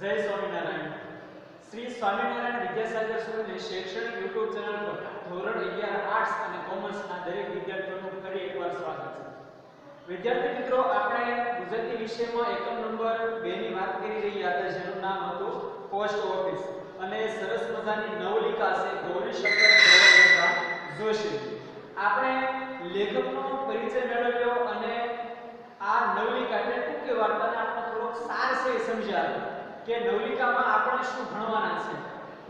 જય સ્વામિનારાયણ. શ્રી સ્વામિનારાયણ વિદ્યાસાગર સ્કૂલની શૈક્ષણિક યુટ્યુબ ચેનલ પર ધોરણ 11 આર્ટ્સ અને કોમર્સના દરેક વિદ્યાર્થીઓનું ફરી એકવાર સ્વાગત છે. વિદ્યાર્થી મિત્રો, આપણે ગુજરાતી વિષયમાં એકમ નંબર 2 ની વાત કરી રહ્યા હતા, જેનું નામ હતું પોસ્ટ ઓફિસ, અને સરસ મજાની નવલિકા છે ગૌરીશંકર ગોવર્ધનરામ જોશી. આપણે લેખકનો પરિચય મેળવ્યો અને આ નવલિકા એટલે ટૂંકી વાર્તાને આપણે થોડોક સાર છે સમજાવ્યો કે નવલિકામાં આપણે શું ભણવાના છે.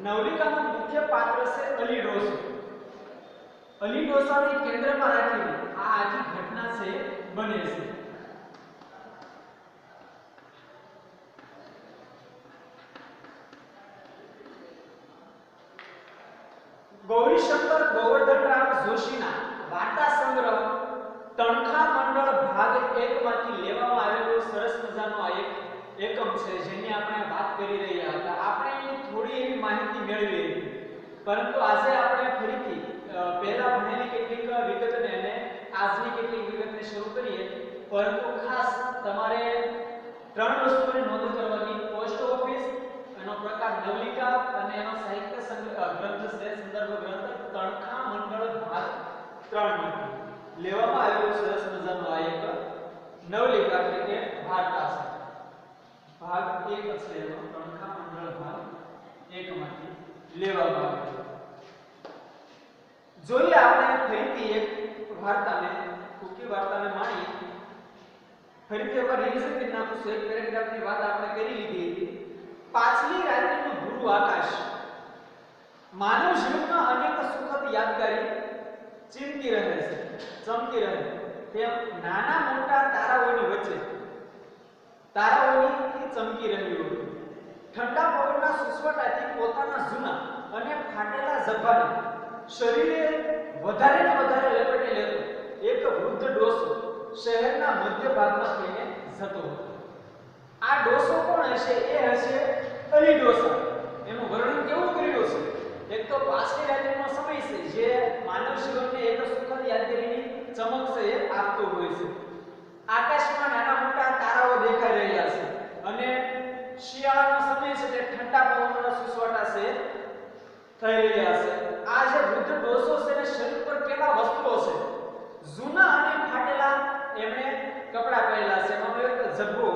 નવલિકામાં મુખ્ય પાત્ર છે અલી ડોસો. અલી ડોસાને કેન્દ્રમાં રાખીને આ આખી ઘટના છે બને છે. ગૌરીશંકર ગોવર્ધનરામ જોશીના વાર્તા સંગ્રહ તણખા મંડળ ભાગ 1 માંથી લેવામાં આવેલો સરસ મજાનો આ એક એકમ છે, જેની આપણે વાત કરી રહ્યા હતા. આપણે થોડી એવી માહિતી મેળવી હતી, પરંતુ આજે આપણે ફરીથી પહેલા ભણેલી કેટલીક વિગતને અને આજની કેટલીક વિગતને શરૂ કરીએ. પરંતુ ખાસ તમારે 3 વસ્તુની નોંધ કરવાની: પોસ્ટ ઓફિસ, એનો પ્રકાર નવલિકા અને એનો સાહિત્ય ગ્રંથ છે સંદર્ભ ગ્રંથ તણખા મંડળ ભાગ 3 માંથી લેવામાં આવેલો સરસ મજાનો આ એક નવલિકા એટલે કે વાર્તા છે. ભાગ 1 છે એનો તણખા મંડળ ભાગ 1 માંથી લેવામાં આવેલો. જોઈએ આપણે ફરીથી એક વાર્તાને, ટૂંકી વાર્તાને માણી ફરીથી એકવાર રિવિઝન કરી નાખું. એક પેરેગ્રાફની વાત આપણે કરી લીધી હતી. પાછલી રાત્રિનું ભૂરું આકાશ માનવ જીવનમાં અનેક સુખદ યાદગારી ચમકી રહે તેમ નાના મોટા તારાઓની વચ્ચે તારાઓની ચમકી રહ્યું હતું. ઠંડા પવનના સુસવાટાથી પોતાના જૂના અને ફાટેલા ઝભ્ભાને શરીરે વધારે ને વધારે લપેટી લેતો એક વૃદ્ધ ડોસો શહેરના મધ્ય ભાગમાં થઈને જતો હતો. આ ડોસો કોણ હશે? એ હશે અલી ડોસા. એનું વર્ણન કેવું કર્યું છે? એક તો પાછલી રાત્રિનો સમય છે, જે માનવ જીવનને એક સુખદ યાદગીરીની ચમક છે એ આપતો હોય છે. આકાશમાં નાના મોટા તારાઓ દેખાઈ રહ્યા છે અને શિયાળાનો સમય છે, તે ઠંડા પવનના સુસવાટા છે થઈ રહ્યા છે. આ જે વૃદ્ધ ડોસો છે ને શરીર પર કેવા વસ્ત્રો છે, જૂના અને ફાટેલા એમણે કપડા પહેરેલા છે. એમાં એક ઝભ્ભો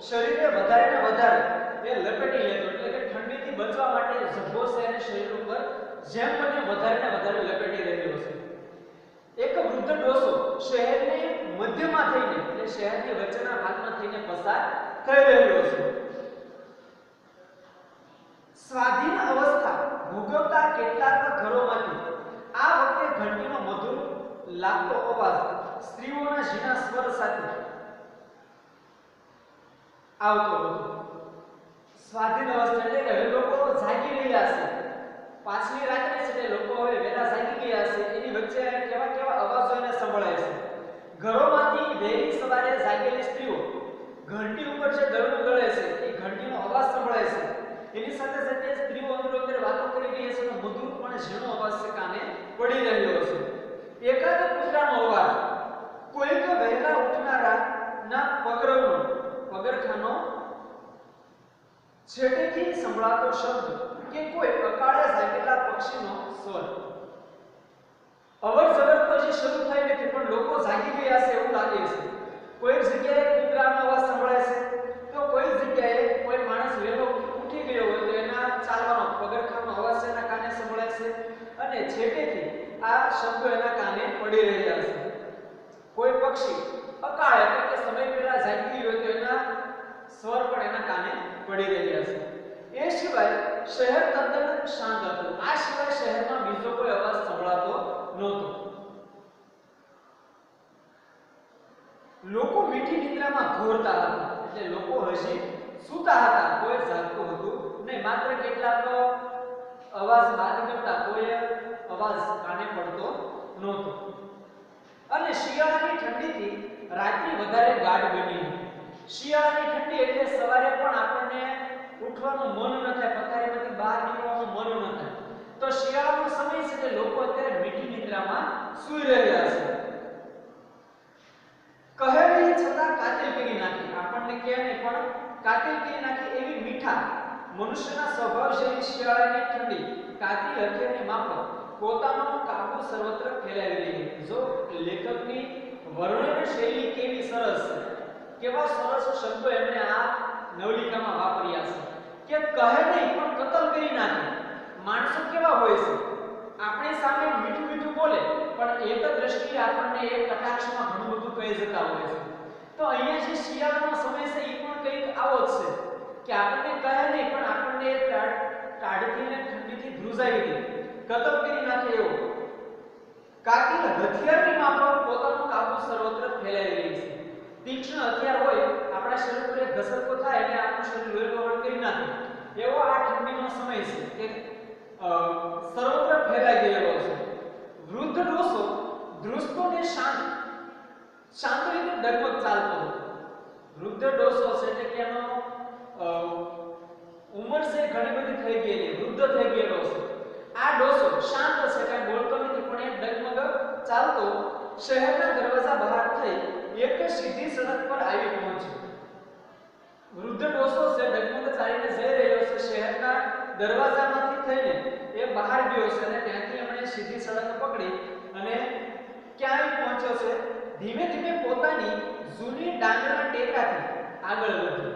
શરીરે વધારે ને વધારે એ લપેટી લેતો, એટલે કે ઠંડીથી બચવા માટે ઝભ્ભો છે અને શરીર ઉપર જેમ બને વધારે ને વધારે લપેટી રહ્યો છે. એક વૃદ્ધ ડોસો શહેરની મધ્યમાં થઈને, એટલે શહેરની વચ્ચેના ભાગમાં થઈને પસાર થઈ રહ્યો છે. સ્વાધીન અવસ્થા ભોગવતા કેટલાક ઘરોમાંથી આ વખતે ઘંટીનો મધુર લાગતો અવાજ સ્ત્રીઓના ઝીણા સ્વર સાથે આવતો હતો. સ્વાધીન અવસ્થા એટલે કે હવે લોકો જાગી રહ્યા છે. પાછલી રાત્રે છે, લોકો હવે વહેલા જાગી ગયા છે. એની વચ્ચે કેવા કેવા અવાજો એને સંભળાય છે. ઘરોમાંથી વહેલી સવારે જાગેલી સ્ત્રીઓ ઘંટી ઉપર જે દળવું દળે છે, એ ઘંટીનો અવાજ સંભળાય છે. એની સાથે સાથે સ્ત્રીઓ અંદર વાતો કરી રહી છે, મધુર પણ ઝીણો અવાજ છે કાને પડી રહ્યો છે. એકાદ કૂતરાનો અવાજ, કોઈક વહેલા ઉઠનારા ના પગરખાનો છેટેથી સંભળાતો શબ્દ કે કોઈ અકાળે જાગેલા પક્ષીનો સ્વર. અવર જવર તો જે શરૂ થઈ નથી, પણ લોકો જાગી ગયા છે એવું લાગે છે. કોઈ જગ્યાએ કૂતરાનો અવાજ સંભળાય છે, તો કોઈ જગ્યાએ કોઈ માણસ વહેલો ઉઠી ગયો હોય તો એના ચાલવાનો પગરખાનો અવાજ છે એના કાને સંભળાય છે, અને છેટેથી આ શબ્દો એના કાને પડી રહ્યા છે. કોઈ પક્ષી અકાળે એટલે કે સમય પહેલા જાગી ગયો તો એના સ્વર પણ એના કાને પડી રહ્યા છે. એ સિવાય શહેર તદ્દન શાંત હતું. આ સિવાય શહેરમાં બીજો કોઈ અવાજ સંભળાતો નહોતો. લોકો મીઠી નિદ્રામાં ઘોરતા હતા, એટલે લોકો હજી સૂતા હતા, કોઈ જાગતું હતું નહીં. માત્ર કેટલાક અવાજ બાદ કરતા કોઈ અવાજ કાને પડતો નહોતો. અને શિયાળાની ઠંડીથી રાત્રિ વધારે ગાઢ બની હતી. શિયાળાની ઠંડી એટલે સવારે પણ આપણને ઉઠવાનું મન ન થાય, પથારીમાંથી બહાર નીકળવાનું મન ન થાય. તો શિયાળાનો સમય છે કે લોકો અત્યારે મીઠી નિદ્રામાં સૂઈ રહ્યા છે. કહેવી છતાં કાતિલ કરી નાખી. આપણને કે નહીં પણ કાતિલ કરી નાખે એવી મીઠા મનુષ્યના સ્વભાવ જેવી શિયાળાની ઠંડી કાતિલ હથિયારની માફક પોતાનો કાબુ સર્વત્ર ફેલાવી રહી છે. જો લેખકની વર્ણન શૈલી કેવી સરસ છે, કેવા સરસ શબ્દો એમણે આ નવલિકામાં વાપર્યા છે કે કહે નહીં પણ કતલ કરી નાખે. માણસો કેવા હોય છે, આપણી સામે મીઠું મીઠું બોલે પણ એક દ્રષ્ટિએ આપણને એક કટાક્ષમાં ઘણું બધું કહી જતા હોય છે. તો અહીંયા જે શિયાળાનો સમય છે એ પણ કંઈક આવો જ છે કે આપણને કહે નહીં પણ આપણને ટાઢથી ને ઠંડીથી ધ્રુજાવી દે, કતલ કરી નાખે એવો. કાતિલ હથિયારની માફક પોતાનો કાબુ સર્વત્ર ફેલાવી રહી છે. તીક્ષ્ણ હથિયાર હોય આપણા શરીર પર એક ઘસરકો થાય અને આપણું શરીર લોહીલોહણ કરી નાખે એવો આ ઠંડીનો સમય છે કે સર્વત્ર ફેલાઈ ગયેલો છે. વૃદ્ધ ડોસો ધ્રુજતો ને શાંત રીતે ડગમગ ચાલતો હતો. વૃદ્ધ ડોસો છે એટલે કે એનો ઉંમર છે ઘણી બધી થઈ ગયેલી, વૃદ્ધ થઈ ગયેલો છે. આ ડોસો શાંત છે, કઈ બોલતો નથી પણ એ ડગમગ ચાલતો શહેરના દરવાજા બહાર થઈ એક સીધી સડક પર આવી પહોંચ્યો. વૃદ્ધ ડોસો છે ડગમગ ચાલીને જઈ રહ્યો છે, શહેરના દરવાજામાંથી થઈને એ બહાર ગયો છે અને ત્યાંથી એમણે સીધી સડક પકડી અને ક્યાં પહોંચ્યો છે? ધીમે ધીમે પોતાની જૂની ડાંગના ટેકાથી આગળ વધ્યો.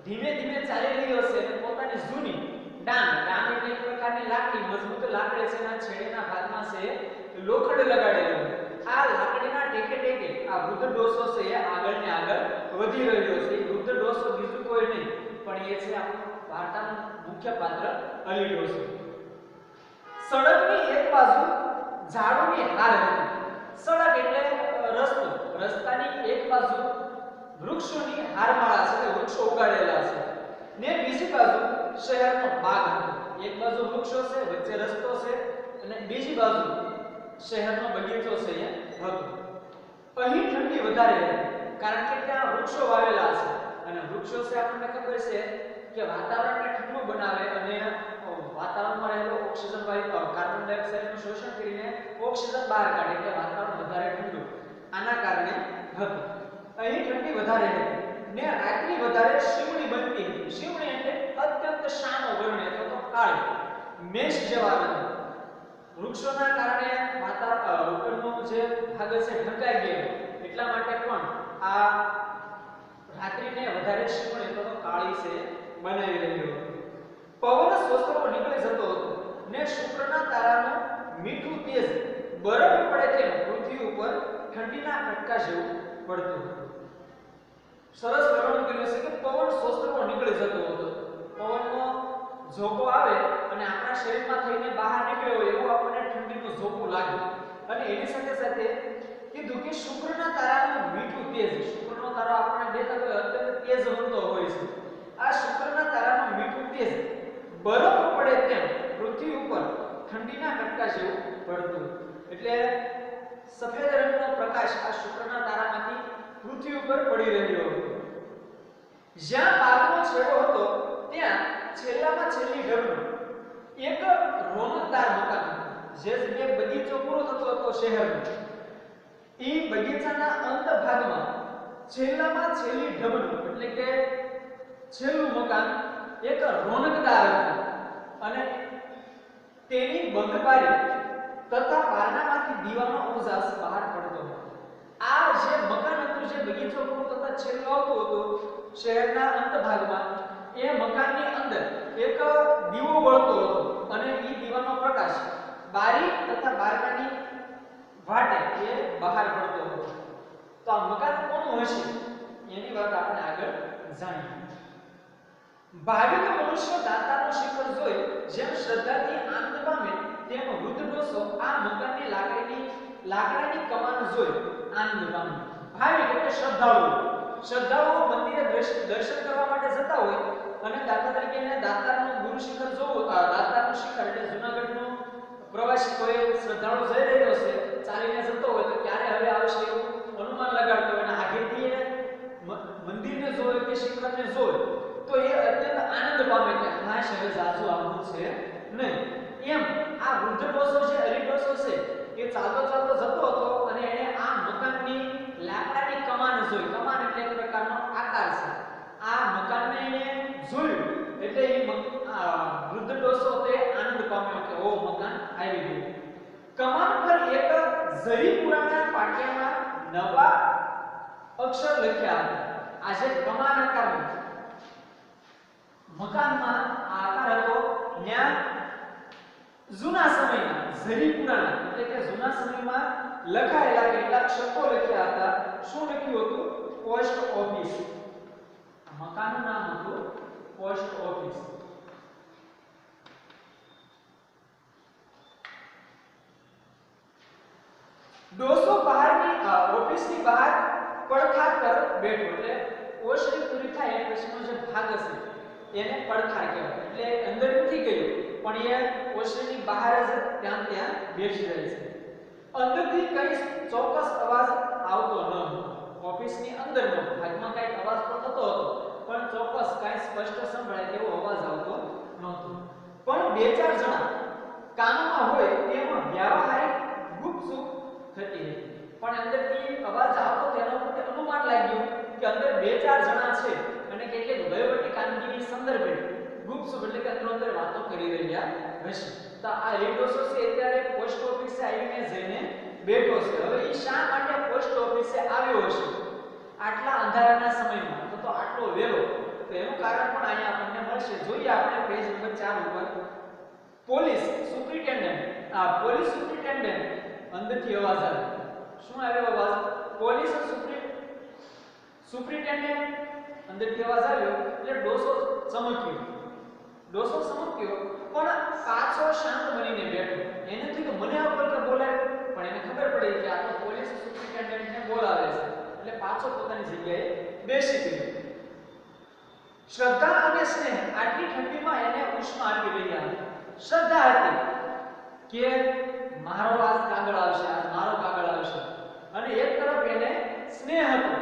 ધીમે ધીમે ચાલી રહ્યો છે અને પોતાની જૂની ડાંગ એટલે એક પ્રકારની લાકડી, મજબૂત લાકડી છે, એના છેડેના ભાગમાં છે લોખંડ લગાડેલું. આ લાકડીના ટેકે ટેકે આ વૃદ્ધ ડોસો છે એ આગળ ને આગળ વધી રહ્યો છે. એ વૃદ્ધ ડોસો બીજું કોઈ નહીં પણ એ છે આપણું વાર્તાનું મુખ્ય પાત્ર અલી ડોસો. સડકની એક બાજુ ઝાડોની હાર હતી. સડક એટલે રસ્તો, રસ્તાની એક બાજુ વૃક્ષોની હારમાળા છે, વૃક્ષો ઉગાડેલા છે ને બીજી બાજુ શહેરનો બાગ હતો. એક બાજુ વૃક્ષો છે, વચ્ચે રસ્તો છે અને બીજી બાજુ શહેરનો બગીચો છે એ હતો. અહીં ઠંડી વધારે હતી કારણ કે ત્યાં વૃક્ષો વાવેલા છે અને વૃક્ષો છે આપણને ખબર છે કે વાતાવરણને ઠંડુ બનાવે અને વાતાવરણમાં રહેલો ઓક્સિજન વાયુ કાર્બન ડાયોક્સાઇડનું શોષણ કરીને ઓક્સિજન બહાર કાઢે એટલે વાતાવરણ વધારે ઠંડુ આના કારણે હતું. અહીં ઠંડી વધારે હતી ને રાત્રિ વધારે શીવણી બનતી હતી. શીવણી એટલે અત્યંત શાનો વર્ણ હતો તો કાળી મેષ જેવા રંગ. વૃક્ષોના કારણે વાતાવરણ ઉપરનો જે ભાગ છે ઢંકાઈ ગયો એટલા માટે પણ આ રાત્રિને વધારે શીવણી તો કાળી છે બનાવી રહ્યો હતો. પવન સ્વસ્ત્રો નીકળી જતો હતો ને શુક્રના તારાનું મીઠું તેજ બરફ પડે તેમ પૃથ્વી ઉપર ઠંડીના કટકા જેવું પડતું હતું. સરસ વર્ણન કર્યું છે કે પવન સ્વસ્ત્રો નીકળી જતો હતો. પવનનો ઝોકો આવે અને આપણા શરીરમાં થઈને બહાર નીકળ્યો હોય એવું આપણને ઠંડીનું ઝોકું લાગે. અને એની સાથે સાથે કીધું કે શુક્રના તારાનું મીઠું તેજ. શુક્રનો તારો આપણને દેખાતો હોય અત્યંત તેજવંતો હોય છે. આ શુક્રના તારાનું મીઠું તેજ બરફ પડે તેમ પૃથ્વી ઉપર ઠંડીના કટકા જેવું પડતું. એટલે સફેદ રંગનો પ્રકાશ આ શુક્રના તારામાંથી પૃથ્વી ઉપર પડી રહ્યો હતો. જ્યાં બાગનો છેડો હતો ત્યાં છેલ્લામાં છેલ્લી ઢબનું એક રોનકદાર મકાન હતું. જે જગ્યાએ બગીચો પૂરો થતો હતો શહેરનો, એ બગીચાના અંત ભાગમાં છેલ્લામાં છેલ્લી ઢબનું એટલે કે છેલ્લું મકાન એક રોનકદાર હતું અને તેની બંધ બારી તથા બારણામાંથી દીવાનો ઉજાસ બહાર પડતો હતો. આ જે મકાન હતું, જે બગીચો પૂરો થતા છેલ્લું આવતું હતું શહેરના અંત ભાગમાં, એ મકાનની અંદર એક દીવો બળતો હતો અને એ દીવાનો પ્રકાશ બારી તથા બારણાની વાટે એ બહાર પડતો હતો. તો આ મકાન કોનું હશે એની વાત આપણે આગળ જાણીએ. ભાવિક મનુષ્ય દાતાનું શિખર જોઈ જેમ શ્રદ્ધાથી આનંદ પામે તેમ વૃદ્ધ ડોસો આ મકાનની લાકડાની કમાન જોઈ આનંદ પામે. ભાવિક એટલે શ્રદ્ધાળુઓ મંદિરે દર્શન કરવા માટે જતા હોય અને દાતા તરીકે એને દાતારનું ગુરુ શિખર જોવું, દાતારનું શિખર એટલે જૂનાગઢનું પ્રવાસી કોઈ શ્રદ્ધાળુ જઈ રહ્યો છે, ચાલીને જતો હોય તો ક્યારે હવે આવશે એવું અનુમાન લગાડતો હોય અને આગળથી એ મંદિરને જોવે કે શિખરને જોવે તો એ અત્યંત આનંદ પામે કે હા હવે જાજુ આવવું છે નહીં. એમ આ વૃદ્ધ ડોસો છે, અલી ડોસો છે, એ ચાલતો ચાલતો જતો હતો અને એને આ મકાનની લાકડાની કમાન જોઈ. કમાન એટલે એક પ્રકારનો આકાર છે. ડોસો તે આનંદ પામ્યો કે ઓ મકાન આવી ગયું. કમાન પર એક જરી પુરાણા પાટિયામાં નવા અક્ષર લખ્યા હતા. આજે કમાન આકારનું મકાનમાં આ આકાર હતો. ત્યાં જૂના સમયમાં જરી પુરાણા એટલે કે જૂના સમયમાં લખાયેલા કેટલાક શબ્દો લખ્યા હતા. શું લખ્યું હતું? Post office. મકાનનું નામ હતું પોસ્ટ ઓફિસ. ડોસો બહારની ઓફિસની બહાર પડખાર પર બેઠો. એટલે ઓશરી પૂરી થાય એ પછીનો જે ભાગ હશે એને પડખાર કહેવાય. એટલે અંદર નથી ગયો પણ એ ઓશરીની બહાર જ ત્યાં બેસી રહે છે. અંદરથી કઈ ચોક્કસ અવાજ આવતો ન હતો. ઓફિસની અંદરનો ભાગમાં કઈ અવાજ તો થતો હતો પણ ચોક્કસ કઈ સ્પષ્ટ સંભળાય તેવો અવાજ આવતો નહોતો. પણ બે ચાર જણા કામમાં હોય તેમાં વ્યવહારિક ગુપસુપ થતી હતી. પણ અંદરથી અવાજ આવતો તેનો ઉપર અનુમાન લાગ્યું કે અંદર બે ચાર જણા છે અને કેટલીક વહીવટી કામગીરી સંદર્ભે ગુપસુપ એટલે કે અંદર વાતો કરી રહ્યા હશે. તો આ લીડોસો છે અત્યારે પોસ્ટ ઓફિસે આવીને જઈને બેઠો છે. હવે એ શા માટે પોસ્ટ ઓફિસે આવ્યો હશે આટલા અંધારાના સમયમાં? તો આટલો વેલો? તો એનું કારણ પણ અહીંયા આપણને મળશે. જોઈએ આપણે પેજ નંબર 4 ઉપર. પોલીસ સુપ્રિન્ટેન્ડન્ટ અંદરથી અવાજ આવે. શું આવ્યો અવાજ? પોલીસ સુપ્રિન્ટેન્ડન્ટ અંદરથી અવાજ આવ્યો એટલે ડોસો ચમક્યો પણ પાછો શાંત બનીને બેઠો. એને થયું કે મને આ પર બોલાવ્યો પણ એને ખબર પડી કે આ તો પોલીસ સુપ્રિન્ટેન્ડન્ટને બોલાવે છે એટલે પાછો પોતાની જગ્યાએ બેસી ગયો. શ્રદ્ધા અને સ્નેહ આટલી ઠંડીમાં એને ઉષ્મા આપી રહ્યા હતા. શ્રદ્ધા હતી કે મારો આજ કાગળ આવશે, આજ મારો કાગળ આવશે, અને એક તરફ એને સ્નેહ હતો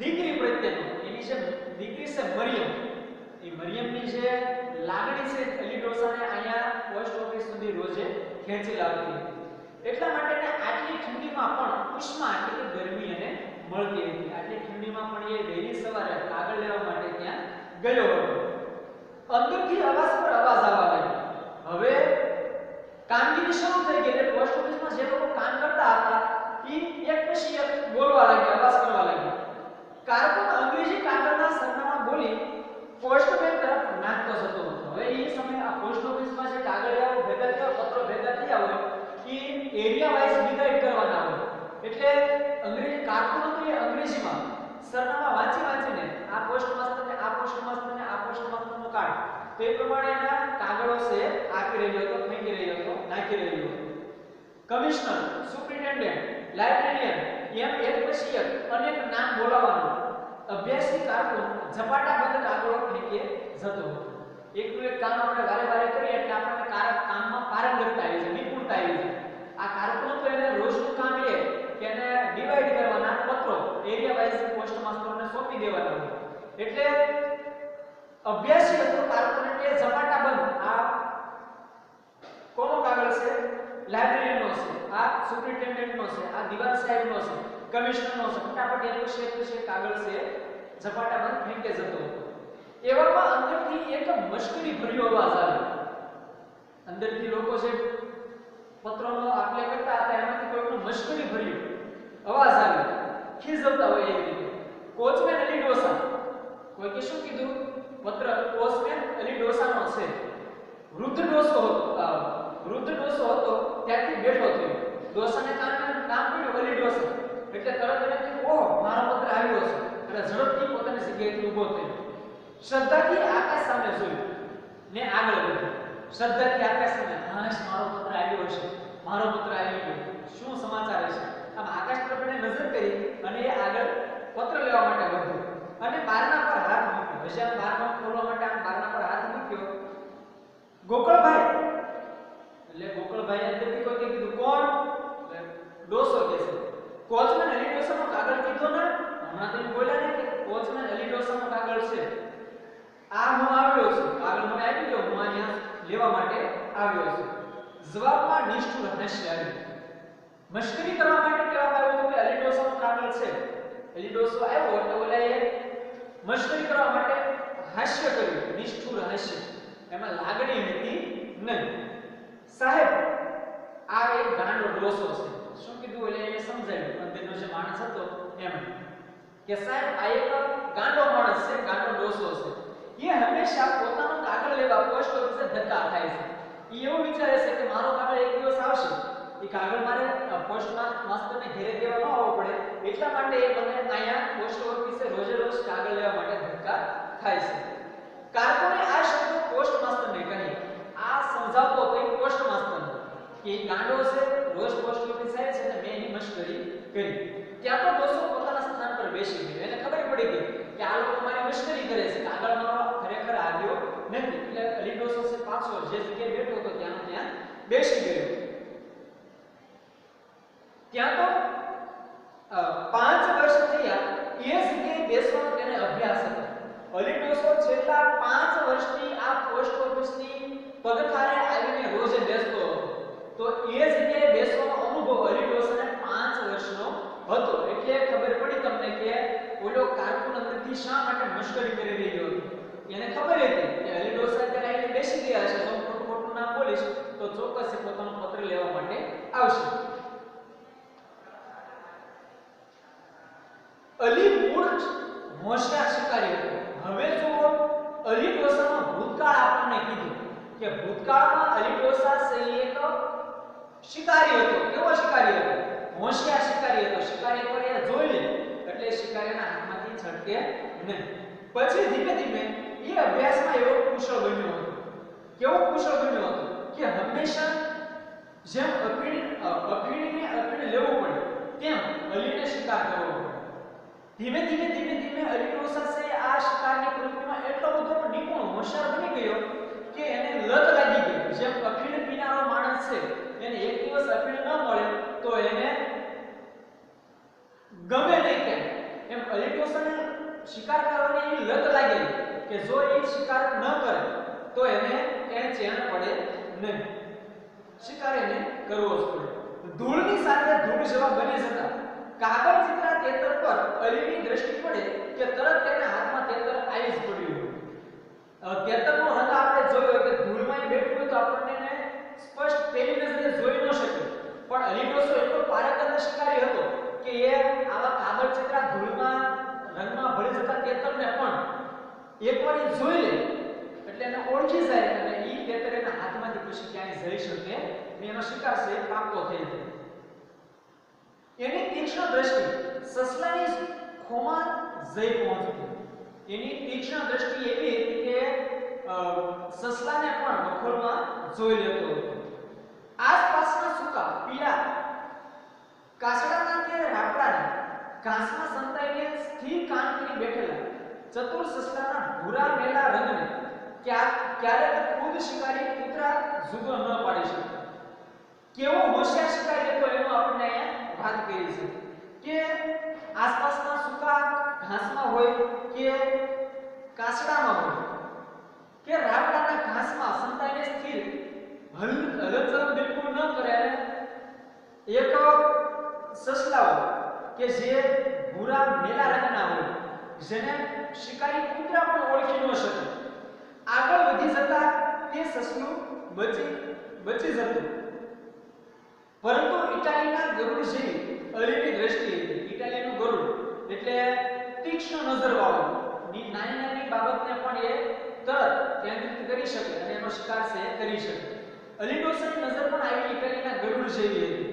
દીકરી પ્રત્યેનો. એની જે દીકરી છે મરિયમ, એ મરિયમની જે લાગણી છે અલી ડોસાને અહીંયા પોસ્ટ ઓફિસ સુધી રોજે ખેંચી લાવતી હતી. એટલા માટે આટલી ઠંડીમાં પણ ઉષ્મા એટલે કે ગરમી એને મળતી હતી. આટલી ઠંડીમાં પણ એ વહેલી સવારે કાગળ લેવા માટે ત્યાં ગયો હતો. અંદરથી અવાજ પર અવાજ આવવા લાગ્યો. હવે કામગીરી શરૂ થઈ ગઈ. એટલે પોસ્ટ ઓફિસમાં જે લોકો કામ કરતા હતા એ એક પછી એક બોલવા લાગ્યા, અવાજ કરવા લાગ્યા. કારકુન અંગ્રેજી કાગળના સરનામા બોલી પોસ્ટમેન તરફ નાખતો જતો હતો. હવે એ સમયે આ પોસ્ટ ઓફિસમાં જે કાગળિયાઓ ભેગા થયા, પત્રો ભેગા થયા હોય એ એરિયા વાઇઝ ડિવાઇડ કરવાના હોય. એટલે અંગ્રેજી કારકુન તો એ અંગ્રેજીમાં સરનામા વાંચીને આ પોસ્ટ માસ્ટરને આ પોસ્ટ માસ્ટરને આ પોસ્ટ માસ્ટરનો કાર્ડ તો એ પ્રમાણે એના કાગળો છે આપી રહ્યો હતો, ફેંકી રહ્યો હતો, નાખી રહ્યો હતો. કમિશનર, સુપ્રિન્ટેન્ડન્ટ, લાઇબ્રેરિયન એમ એક પછી એક અનેક નામ બોલાવવાનું. અભ્યાસી કારકુન ઝપાટાબંધ કાગળો ફેંકી જતો હતો. એકનું એક કામ આપણે વારે કરીએ એટલે આપણને કામમાં પારંગતતા આવી જાય, નિપુણતા આવી જાય. આ કારકુન તો એને રોજનું કામ એ કે એને ડિવાઇડ કરવાના પત્રો એરિયા વાઇઝ પોસ્ટ માસ્ટરને સોંપી દેવાના હોય. એટલે અભ્યાસી હતો કારકુન એટલે ઝપાટાબંધ. આ કોનો કાગળ છે? લાઇબ્રેરિયનનો છે, આ સુપ્રિન્ટેન્ડન્ટનો છે, આ દિવાન સાહેબનો છે, કમિશનરનો છે. ફટાફટ એક પછી કાગળ છે ઝપાટાબંધ ફેંકે જતો હતો. એવામાં અંદરથી એક મશ્કરી ભર્યો અવાજ આવ્યો. અંદરથી લોકો જે પત્રોનો આપલે કરતા હતા એમાંથી કોઈનો મશ્કરી ભર્યો અવાજ આવ્યો, ખીજવતા હોય એવી રીતે. કોચમેન અલી ડોસા. કોઈ કે શું કીધું? પત્ર કોચમેન અલી ડોસાનો છે. વૃદ્ધ ડોસો હતો ત્યાંથી બેઠો થયો. ડોસાને કામ પડ્યું અલી ડોસા એટલે તરત એને થયું ઓહ મારો પત્ર આવ્યો છે એટલે ઝડપથી પોતાની જગ્યાએથી ઊભો થયો. શ્રદ્ધાથી આકાશ સામે જોયું ને આગળ વધ્યો. શ્રદ્ધાથી આકાશ સામે, હાશ મારો પત્ર આવ્યો છે, મારો પત્ર આવી ગયો, શું સમાચાર છે? આમ આકાશ તરફ એને નજર કરી અને એ આગળ પત્ર લેવા માટે વધ્યો અને બારના પર હાથ મૂક્યો. પછી આમ બારણાં ખોલવા માટે આમ બારણા પર હાથ મૂક્યો. ગોકળભાઈ એટલે ગોકળભાઈ અંદરથી કોઈ કીધું કોણ? ડોસો કે છે. કોચમેન અલી ડોસાનો કાગળ કીધો ને, હમણાં તમે બોલ્યા ને કે કોચમેન અલી ડોસાનો કાગળ છે. આ હું આવ્યો છું, કાગળ મને આપી દો, હું અહીંયા લેવા માટે આવ્યો છું. જવાબમાં નિષ્ઠુર હાસ્ય આવ્યું. મશ્કરી કરવા માટે કહેવામાં આવ્યું કે અલી ડોસાનો કાગળ છે. અલી ડોસો આવ્યો એટલે ઓલાએ મશ્કરી કરવા માટે હાસ્ય કર્યું, નિષ્ઠુર હાસ્ય. એમાં લાગણી હતી નહીં. સાહેબ આ એક ગાંડો ડોસો છે. શું કીધું એટલે એને સમજાવ્યું. અંદરનો જે માણસ હતો એમ કે સાહેબ આ એક ગાંડો માણસ છે, ગાંડો ડોસો છે. એ હંમેશા પોતાનું કાગળ લેવા પોસ્ટ ઓફિસે ધક્કા ખાય છે. એ એવું વિચારે છે કે મારો કાગળ એક દિવસ આવશે, એ કાગળ મારે પોસ્ટ માસ્ટરને ઘરે દેવા ન આવવો પડે, એટલા માટે એ મને અહીંયા પોસ્ટ ઓફિસે રોજે રોજ કાગળ લેવા માટે ધક્કા ખાય છે. કારકોને આ શબ્દો પોસ્ટ માસ્ટરને કહી. આ સમજાવતો કોઈ પોસ્ટ માસ્ટર કે ગાંડો છે, રોજ પોસ્ટ ઓફિસ આવે છે, અને મેં એની મશ્કરી કરી. ત્યાં તો ડોસો પોતાના સ્થાન પર બેસી ગયો. એને ખબર પડી ગઈ કે આ લોકો મારી મશ્કરી કરે છે, કાગળ મારો ખરેખર આવ્યો નથી. એટલે અલી ડોસો છે પાછો જે જગ્યાએ બેઠો હતો ત્યાં બેસી ગયો. ત્યાં તો 5 વર્ષ થયા એ જગ્યાએ બેસવાનો તેને અભ્યાસ હતો. અલી ડોસો છેલ્લા 5 વર્ષથી આ પોસ્ટ ઓફિસની પગથારે આવીને રોજ બેસતો હતો. તો એ જગ્યાએ બેસવાનો અનુભવ અલી ડોસોને 5 વર્ષનો હતો. એટલે ખબર પડી તમને કે ઓલો કારકુન અંદરથી શા માટે મશ્કરી કરી રહ્યો હતો. એને ખબર હતી કે અલી ડોસા ત્યાં આવીને બેસી ગયા છે, તો ખોટું નામ બોલીશ તો ચોક્કસ પોતાનો પત્ર લેવા માટે આવશે. અલી મૂળ હોશિયાર શિકારી હતો. હવે જો અલી ડોસાનો ભૂતકાળ આપણને કીધું કે ભૂતકાળમાં અલી ડોસા એક શિકારી હતો. કેવો શિકારી હતો? હોશિયાર શિકારી હતો. શિકારી પર એ જોઈ લે એટલે શિકારીના હાથમાંથી છટકે નહીં. પછી ધીમે ધીમે એ અભ્યાસમાં એવો કુશળ બન્યો હતો. કેવો કુશળ બન્યો હતો કે હંમેશા જેમ અફીણ લેવું પડે તેમ અલીને શિકાર કરવો પડે. ધીમે ધીમે અલી ડોસા છે આ શિકારની પ્રવૃત્તિમાં એટલો બધો નિપુણ હોશિયાર બની ગયો કે એને લત લાગી ગઈ. જેમ અફીણ પીનારો માણસ છે, એને એક દિવસ અફીણ ન મળે તો એને ગમે નહીં કેમ, એમ અલી ડોસાને શિકાર કરવાની લત લાગેલી કે જો એ શિકાર ન કરે તો એને ચેન પડે નહીં. શિકાર એને કરવો જ પડે. ધૂળની સાથે ધૂળ જેવા બની જતા કાગળ ચિત્રા તેતર પર અલીની દ્રષ્ટિ પડે કે તરત તેના હાથમાં તેતર આવી જ પડ્યું. તેતરનો રંગ આપણે જોયો કે ધૂળમાં બેઠું હોય તો આપણને સ્પષ્ટ પેલી નજરે જોઈ ન શકે. પણ અલી ડોસો એટલો પારંગત શિકારી હતો કે એ આવા કાગળ ચિત્રા ધૂળમાં રંગમાં ભળી જતા તેતરને પણ એકવાર જોઈ લે એટલે એને ઓળખી જાય અને ઈ તેતર એના હાથમાંથી પછી ક્યાંય જઈ શકે ને એનો શિકાર છે પાકો થઈ જાય. એની તીક્ષ્ણ દ્રષ્ટિ સસલાની ખોમાં જઈ પહોંચતી. એની તીક્ષ્ણ દ્રષ્ટિ એવી હતી કે સસલાને પણ વખોળમાં જોઈ લેતો હતો. આસપાસના સૂકા પીળા કાસડાના કે રાપડાના ઘાસમાં સંતાઈને સ્થિર કાન કરી બેઠેલા ચતુર સસલાના ભૂરા મેલા રંગને ક્યારેક ખુદ શિકારી કૂતરા જુદો ન પાડી શકે. કેવો હોશિયાર શિકારી હતો એનો આપણે અહીંયા વાત કરી છે કે આસપાસના સૂકા ઘાસમાં હોય કે કાસડામાં હોય કે રાપડાના ઘાસમાં સંતાઈને સ્થિર હલચલ બિલકુલ ન કરે. એક સસલાઓ કે જે ભૂરા મેલા રંગના હોય જેને શિકારી કૂતરા પણ ઓળખી ન શકે, આગળ વધી જતા તે સસલું બચી જતું. પરંતુ ઇટાલીના ગરુડ જેવી અલીની દ્રષ્ટિ હતી. ઇટાલીનું ગરુડ એટલે તીક્ષ્ણ નજર વાળું, નાની બાબતને પણ એ તરત કેન્દ્રિત કરી શકે અને એનો શિકાર છે કરી શકે. અલી ડોસાની નજર પણ આવી ઇટાલીના ગરુડ જેવી હતી.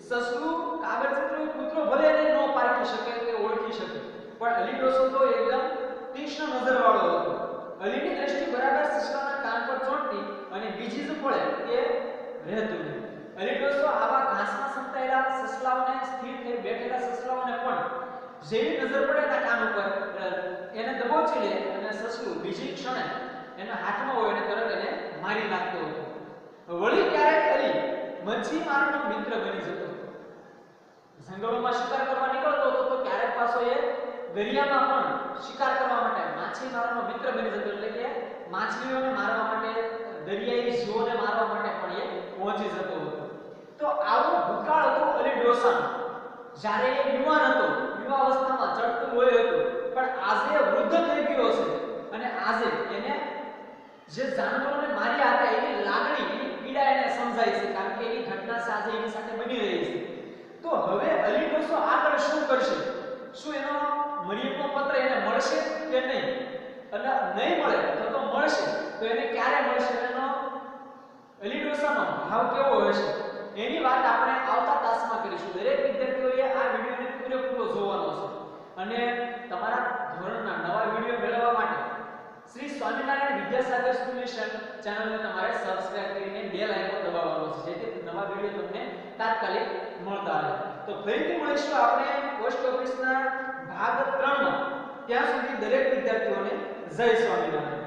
સસલું કાગળચિત્ર કૂતરો ભલે એને ન પારખી શકે કે ઓળખી શકે, પણ અલી ડોસો તો એકદમ તીક્ષ્ણ નજર વાળો હતો. અલીની દ્રષ્ટિ બરાબર સસલાના કાન પર ચોંટતી અને બીજી જ પળે એ રહેતું નહીં. અલી ડોસો આવા ઘાસમાં સંતાયેલા સસલાઓને સ્થિર થઈ બેઠેલા સસલાઓને પણ જેવી નજર પડે એના કાન ઉપર એને દબોચી લે અને સસલું બીજી ક્ષણે એના હાથમાં હોય અને તરત એને મારી નાખતો હતો. વળી ક્યારેક અલી મચ્છીમારનો મિત્ર બની જતો. જંગલોમાં શિકાર કરવા નીકળતો હતો તો ક્યારેક પાછો એ દરિયામાં પણ શિકાર કરવા માટે માછીમારનો મિત્ર બની જતો. એટલે કે માછલીઓને મારવા માટે, દરિયાઈ જીવોને મારવા માટે પણ એ પહોંચી જતો હતો. તો આવો ભૂતકાળ હતો અલી ડોસાનો. જ્યારે એ યુવાન હતો, યુવાવસ્થામાં ચડતું હોય હતું, પણ આજે વૃદ્ધ થઈ ગયો છે અને આજે એને જે જાનવરોને માર્યા હતા એની લાગણી, એની પીડા એને સમજાય છે, કારણ કે એની ઘટના આજે એની સાથે બની રહી છે. તો હવે અલી ડોસો આગળ શું કરશે? શું એનો મરિયમનો પત્ર એને મળશે કે નહીં? અને નહીં મળે અથવા તો મળશે તો એને ક્યારે મળશે? એનો અલી ડોસાનો ભાવ કેવો હશે? એની વાત આપણે આવતા તાસમાં કરીશું. દરેક વિદ્યાર્થીઓએ આ વિડિયોને પૂરેપૂરો જોવાનો છે અને તમારા ધોરણના નવા વિડિયો મેળવવા માટે શ્રી સ્વામિનારાયણ વિદ્યાસાગર સ્કૂલની ચેનલને તમારે સબસ્ક્રાઇબ કરીને બેલ આઇકોન દબાવવાનો છે, જેથી નવા વિડિયો તમને તાત્કાલિક મળતા રહે. તો ફરીથી મળીશું આપણે પોસ્ટ ઓફિસના ભાગ 3 માં. ત્યાં સુધી દરેક વિદ્યાર્થીઓને જય સ્વામિનારાયણ.